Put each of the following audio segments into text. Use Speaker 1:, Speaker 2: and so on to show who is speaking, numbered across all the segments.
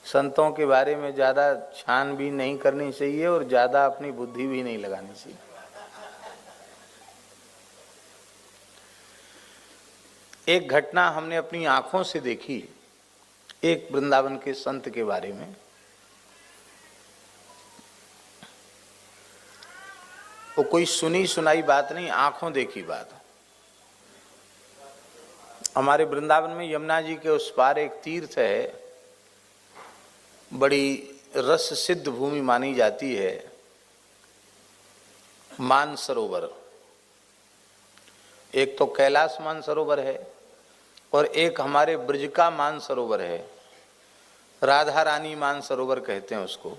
Speaker 1: संतों के बारे में ज़्यादा छानबीन नहीं करनी चाहिए और ज़्यादा अपनी बुद्धि भी नहीं लगानी चाहिए। एक घटना हमने अपनी आंखों से देखी, एक वृंदावन के संत के बारे में। वो कोई सुनी सुनाई बात नहीं, आंखों देखी बात। हमारे वृंदावन में यमुना जी के उस पार एक तीर्थ है, बड़ी रस सिद्ध भूमि मानी जाती है, मानसरोवर। एक तो कैलाश मानसरोवर है और एक हमारे ब्रज का मानसरोवर है, राधा रानी मानसरोवर कहते हैं उसको।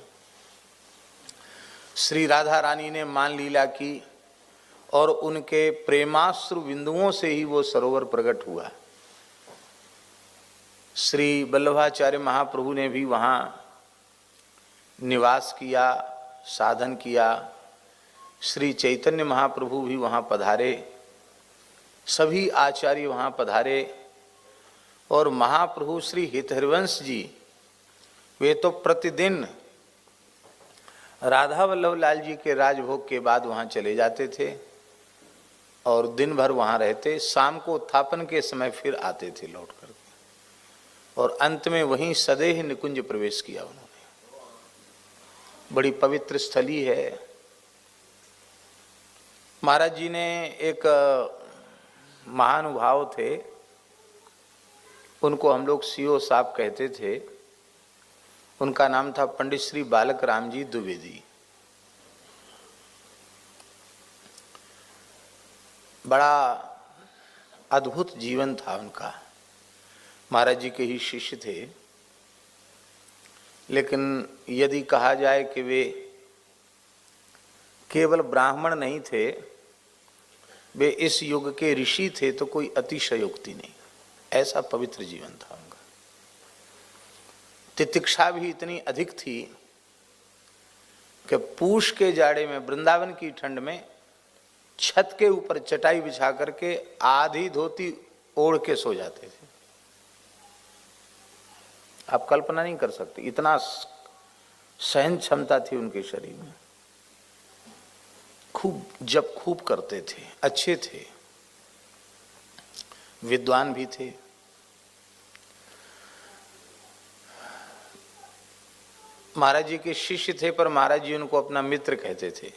Speaker 1: श्री राधा रानी ने मान लीला की और उनके प्रेमाश्रु बिंदुओं से ही वो सरोवर प्रकट हुआ। श्री वल्लभाचार्य महाप्रभु ने भी वहाँ निवास किया, साधन किया। श्री चैतन्य महाप्रभु भी वहाँ पधारे, सभी आचार्य वहाँ पधारे। और महाप्रभु श्री हितहरिवंश जी वे तो प्रतिदिन राधा वल्लभ लाल जी के राजभोग के बाद वहाँ चले जाते थे और दिन भर वहाँ रहते। शाम को उत्थापन के समय फिर आते थे लौट कर, और अंत में वहीं सदेह निकुंज प्रवेश किया उन्होंने। बड़ी पवित्र स्थली है। महाराज जी ने एक महानुभाव थे, उनको हम लोग सीओ साहब कहते थे। उनका नाम था पंडित श्री बालक राम जी द्विवेदी। बड़ा अद्भुत जीवन था उनका। महाराज जी के ही शिष्य थे, लेकिन यदि कहा जाए कि वे केवल ब्राह्मण नहीं थे, वे इस युग के ऋषि थे तो कोई अतिशयोक्ति नहीं। ऐसा पवित्र जीवन था उनका। तितिक्षा भी इतनी अधिक थी कि पूष के जाड़े में, वृंदावन की ठंड में, छत के ऊपर चटाई बिछा करके आधी धोती ओढ़ के सो जाते थे। आप कल्पना नहीं कर सकते, इतना सहन क्षमता थी उनके शरीर में। खूब जप खूब करते थे, अच्छे थे, विद्वान भी थे। महाराज जी के शिष्य थे, पर महाराज जी उनको अपना मित्र कहते थे।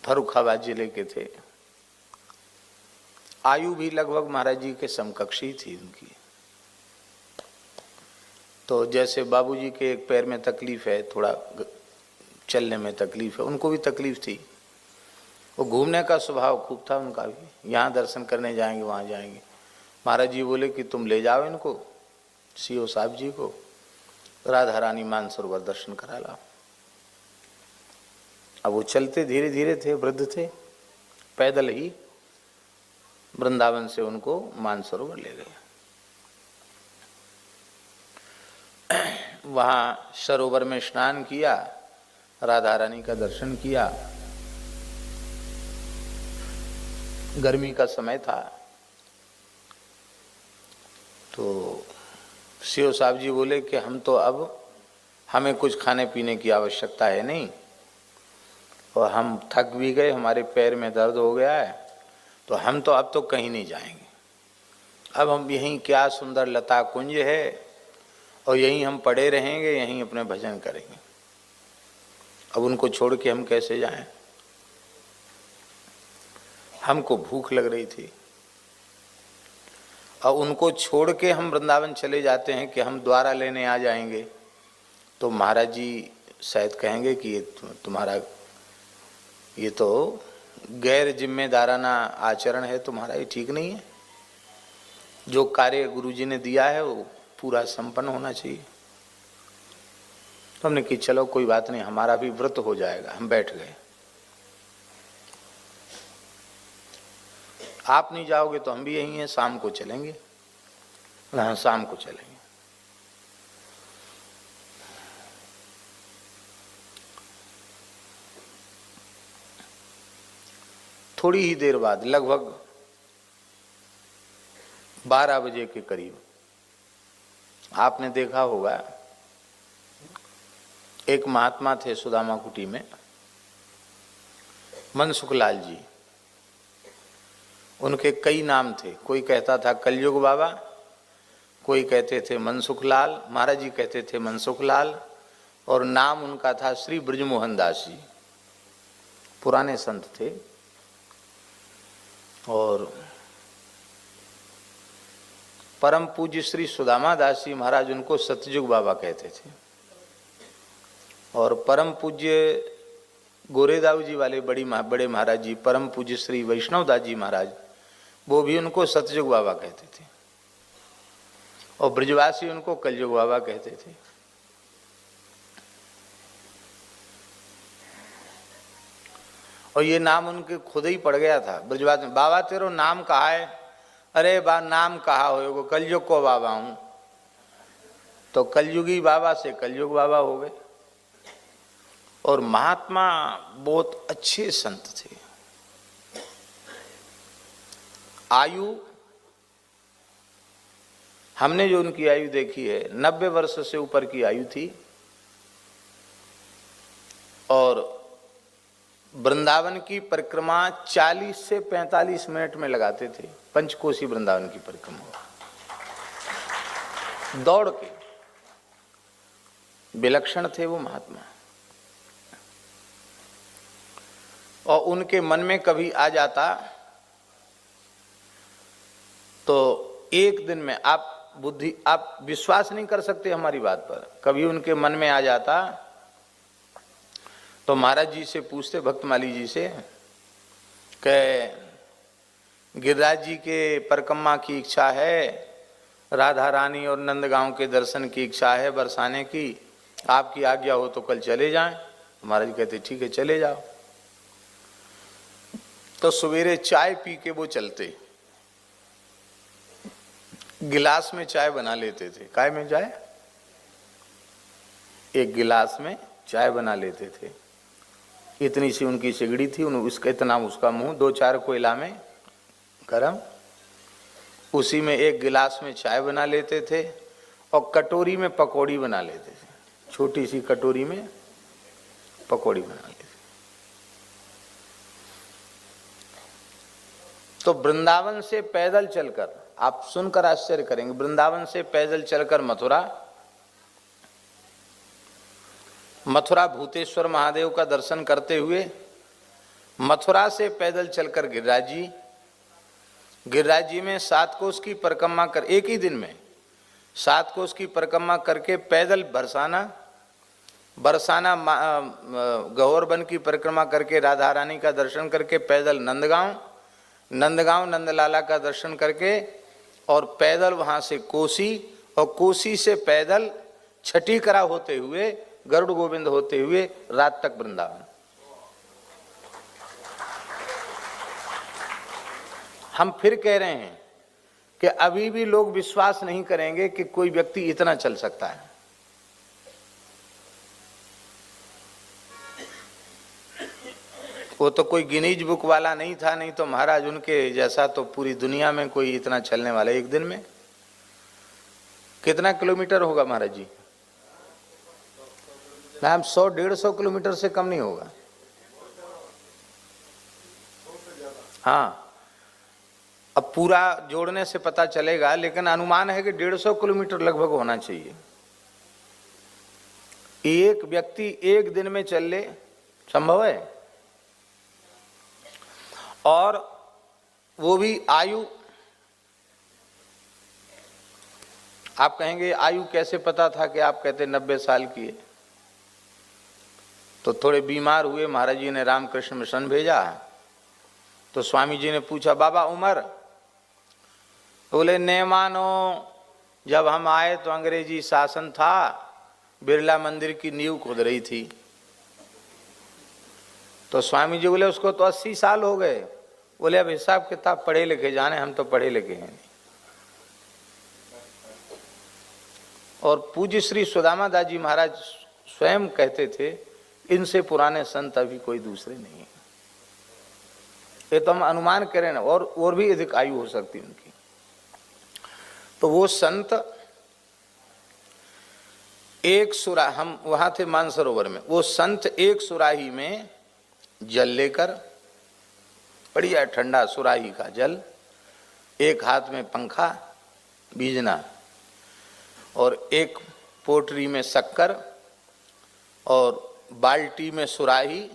Speaker 1: फर्रुखाबाद जिले के थे। आयु भी लगभग महाराज जी के समकक्षी थी उनकी। तो जैसे बाबूजी के एक पैर में तकलीफ है, थोड़ा चलने में तकलीफ है, उनको भी तकलीफ थी। वो घूमने का स्वभाव खूब था उनका भी। यहाँ दर्शन करने जाएंगे, वहाँ जाएंगे। महाराज जी बोले कि तुम ले जाओ इनको, सीओ साहब जी को, राधा रानी मानसरोवर दर्शन करा लाओ। अब वो चलते धीरे धीरे थे, वृद्ध थे, पैदल ही वृंदावन से उनको मानसरोवर ले गए। वहाँ सरोवर में स्नान किया, राधा रानी का दर्शन किया। गर्मी का समय था, तो सीओ साहब जी बोले कि हम तो अब, हमें कुछ खाने पीने की आवश्यकता है नहीं, और हम थक भी गए, हमारे पैर में दर्द हो गया है, तो हम तो अब तो कहीं नहीं जाएंगे। अब हम यहीं, क्या सुंदर लता कुंज है, और यहीं हम पड़े रहेंगे, यहीं अपने भजन करेंगे। अब उनको छोड़ के हम कैसे जाएं? हमको भूख लग रही थी, और उनको छोड़ के हम वृंदावन चले जाते हैं कि हम द्वारा लेने आ जाएंगे, तो महाराज जी शायद कहेंगे कि ये तुम्हारा, ये तो गैर जिम्मेदाराना आचरण है तुम्हारा, ये ठीक नहीं है। जो कार्य गुरुजी ने दिया है वो पूरा संपन्न होना चाहिए। तो हमने कि चलो कोई बात नहीं, हमारा भी व्रत हो जाएगा। हम बैठ गए। आप नहीं जाओगे तो हम भी यहीं हैं, शाम को चलेंगे। हाँ, शाम को चलेंगे। थोड़ी ही देर बाद, लगभग 12 बजे के करीब, आपने देखा होगा, एक महात्मा थे सुदामा कुटी में, मनसुखलाल जी। उनके कई नाम थे, कोई कहता था कलयुग बाबा, कोई कहते थे मनसुखलाल, महाराज जी कहते थे मनसुखलाल, और नाम उनका था श्री ब्रजमोहन दास जी। पुराने संत थे। और परम पूज्य श्री सुदामा दास जी महाराज उनको सतयुग बाबा कहते थे। और परम पूज्य गोरेदाऊ जी वाले बड़े महाराज जी, परम पूज्य श्री वैष्णव दास जी महाराज, वो भी उनको सतयुग बाबा कहते थे। और ब्रजवासी उनको कलयुग बाबा कहते थे। और ये नाम उनके खुद ही पड़ गया था ब्रजवासी में। बाबा तेरो नाम कहा है? अरे बा नाम कहा हो, कलयुग को बाबा हूं। तो कलयुगी बाबा से कलयुग बाबा हो गए। और महात्मा बहुत अच्छे संत थे। आयु, हमने जो उनकी आयु देखी है 90 वर्ष से ऊपर की आयु थी। और वृंदावन की परिक्रमा 40 से 45 मिनट में लगाते थे। पंचकोशी वृंदावन की परिक्रमा दौड़ के। विलक्षण थे वो महात्मा। और उनके मन में कभी आ जाता तो एक दिन में आप विश्वास नहीं कर सकते हमारी बात पर, कभी उनके मन में आ जाता तो महाराज जी से पूछते, भक्तमाली जी से, कि गिरिराज जी के परिक्रमा की इच्छा है, राधा रानी और नंदगांव के दर्शन की इच्छा है बरसाने की, आपकी आज्ञा हो तो कल चले जाएं। महाराज जी कहते ठीक है चले जाओ। तो सवेरे चाय पी के वो चलते, गिलास में चाय बना लेते थे। काय में चाय? एक गिलास में चाय बना लेते थे। इतनी सी उनकी सिगड़ी थी, उसका इतना उसका मुंह, 2-4 कोयला में गरम, उसी में एक गिलास में चाय बना लेते थे। और कटोरी में पकौड़ी बना लेते थे, छोटी सी कटोरी में पकौड़ी बना लेते। तो वृंदावन से पैदल चलकर, आप सुनकर आश्चर्य करेंगे, वृंदावन से पैदल चलकर मथुरा भूतेश्वर महादेव का दर्शन करते हुए, मथुरा से पैदल चलकर गिरिराज जी में 7 कोस की परिक्रमा कर, एक ही दिन में 7 कोस की परिक्रमा करके पैदल बरसाना गौर वन की परिक्रमा करके राधा रानी का दर्शन करके पैदल नंदगांव नंदलाला का दर्शन करके, और पैदल वहां से कोसी, और कोसी से पैदल छठीकरा होते हुए, गरुड़ गोविंद होते हुए रात तक वृंदावन। हम फिर कह रहे हैं कि अभी भी लोग विश्वास नहीं करेंगे कि कोई व्यक्ति इतना चल सकता है। वो तो कोई गिनीज बुक वाला नहीं था, नहीं तो महाराज उनके जैसा तो पूरी दुनिया में कोई इतना चलने वाला। एक दिन में कितना किलोमीटर होगा महाराज जी? मैम 100-150 किलोमीटर से कम नहीं होगा। हाँ, अब पूरा जोड़ने से पता चलेगा, लेकिन अनुमान है कि 150 किलोमीटर लगभग होना चाहिए। एक व्यक्ति एक दिन में चल ले, संभव है? और वो भी आयु, आप कहेंगे आयु कैसे पता था कि आप कहते 90 साल की है? तो थोड़े बीमार हुए, महाराज जी ने रामकृष्ण मिशन भेजा, तो स्वामी जी ने पूछा बाबा उम्र? बोले ने मानो, जब हम आए तो अंग्रेजी शासन था, बिरला मंदिर की नींव खोद रही थी। तो स्वामी जी बोले उसको तो 80 साल हो गए। बोले अब हिसाब किताब पढ़े लिखे जाने, हम तो पढ़े लिखे हैं नहीं। और पूज्य श्री सुदामा दास जी महाराज स्वयं कहते थे, इनसे पुराने संत अभी कोई दूसरे नहीं है। ये तो हम अनुमान करें ना, और भी अधिक आयु हो सकती उनकी। तो वो संत एक सुरा, हम वहां थे मानसरोवर में, वो संत एक सुराही में जल लेकर, बढ़िया ठंडा सुराही का जल, एक हाथ में पंखा बीजना और एक पोटरी में शक्कर और बाल्टी में सुराही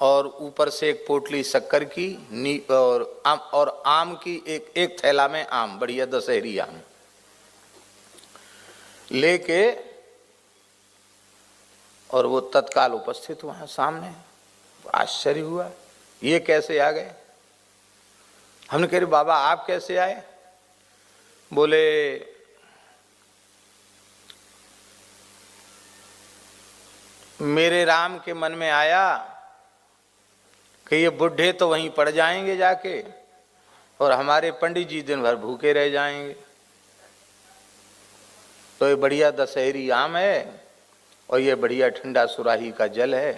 Speaker 1: और ऊपर से एक पोटली शक्कर की और आम की एक थैला में आम, बढ़िया दशहरी आम लेके, और वो तत्काल उपस्थित वहां सामने। आश्चर्य हुआ, ये कैसे आ गए? हमने कह रहे बाबा आप कैसे आए? बोले मेरे राम के मन में आया कि ये बुढ़े तो वहीं पड़ जाएंगे जाके और हमारे पंडित जी दिन भर भूखे रह जाएंगे, तो ये बढ़िया दशहरी आम है और ये बढ़िया ठंडा सुराही का जल है,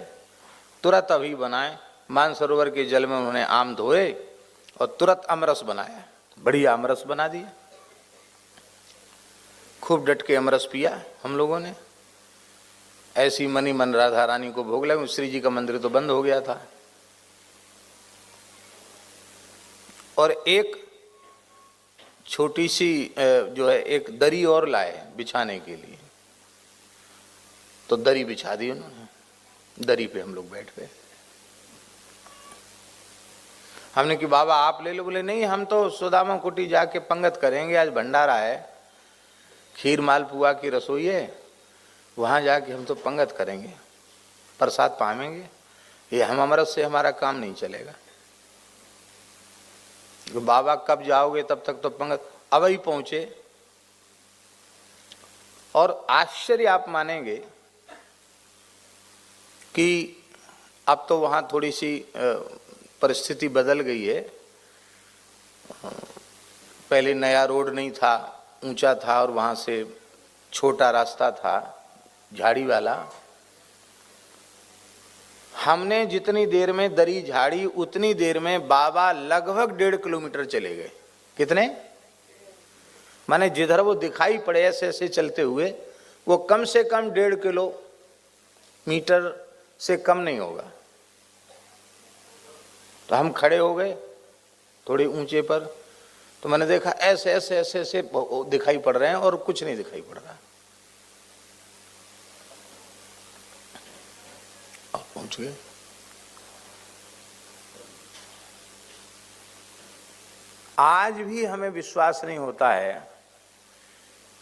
Speaker 1: तुरंत अभी बनाए। मानसरोवर के जल में उन्होंने आम धोए और तुरंत अमरस बनाया, बढ़िया अमरस बना दिया। खूब डट के अमरस पिया हम लोगों ने। ऐसी मनी मन राधा रानी को भोग लगे। श्री जी का मंदिर तो बंद हो गया था। और एक छोटी सी जो है एक दरी और लाए बिछाने के लिए, तो दरी बिछा दी उन्होंने, दरी पे हम लोग बैठ गए। हमने कि बाबा आप ले लो। बोले नहीं, हम तो सुदामा कुटी जाके पंगत करेंगे, आज भंडारा है, खीर मालपुआ की रसोई है, वहाँ जाके हम तो पंगत करेंगे, प्रसाद पावेंगे, ये हम अमरस से हमारा काम नहीं चलेगा। तो बाबा कब जाओगे, तब तक तो पंगत। अब ही पहुँचे और आश्चर्य आप मानेंगे कि अब तो वहाँ थोड़ी सी परिस्थिति बदल गई है। पहले नया रोड नहीं था, ऊंचा था और वहाँ से छोटा रास्ता था झाड़ी वाला। हमने जितनी देर में दरी झाड़ी उतनी देर में बाबा लगभग 1.5 किलोमीटर चले गए। कितने? माने जिधर वो दिखाई पड़े ऐसे ऐसे चलते हुए, वो कम से कम 1.5 किलोमीटर से कम नहीं होगा। तो हम खड़े हो गए थोड़े ऊंचे पर, तो मैंने देखा ऐसे ऐसे ऐसे ऐसे दिखाई पड़ रहे हैं और कुछ नहीं दिखाई पड़ रहा। और पहुंच गए। आज भी हमें विश्वास नहीं होता है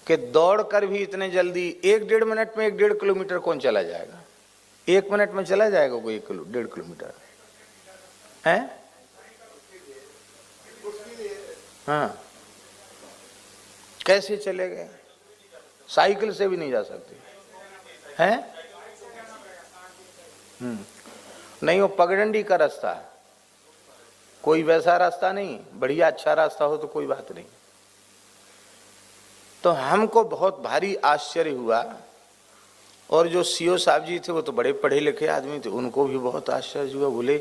Speaker 1: कि दौड़कर भी इतने जल्दी 1-1.5 मिनट में 1-1.5 किलोमीटर कौन चला जाएगा? 1 मिनट में चला जाएगा कोई 1-1.5 किलोमीटर है? हाँ, कैसे चले गए? साइकिल से भी नहीं जा सकते हैं? नहीं, वो पगडंडी का रास्ता, कोई वैसा रास्ता नहीं। बढ़िया अच्छा रास्ता हो तो कोई बात नहीं। तो हमको बहुत भारी आश्चर्य हुआ। और जो सीओ साहब जी थे वो तो बड़े पढ़े लिखे आदमी थे, उनको भी बहुत आश्चर्य हुआ। बोले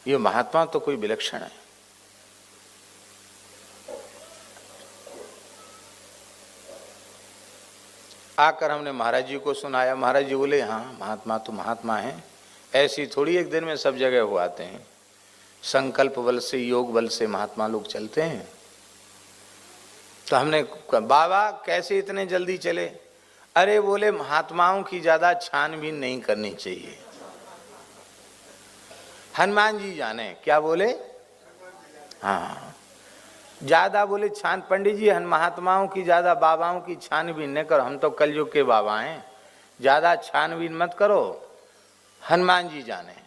Speaker 1: ये महात्मा तो कोई विलक्षण है। आकर हमने महाराज जी को सुनाया। महाराज जी बोले हाँ, महात्मा तो महात्मा हैं, ऐसी थोड़ी एक दिन में सब जगह हो आते हैं। संकल्प बल से, योग बल से महात्मा लोग चलते हैं। तो हमने बाबा कैसे इतने जल्दी चले? अरे बोले महात्माओं की ज्यादा छानबीन नहीं करनी चाहिए, हनुमान जी जाने। क्या बोले? हाँ, ज्यादा बोले छान, पंडित जी महात्माओं की ज्यादा, बाबाओं की छानबीन न करो, हम तो कलयुग के बाबा हैं, ज्यादा छानबीन मत करो, हनुमान जी जाने।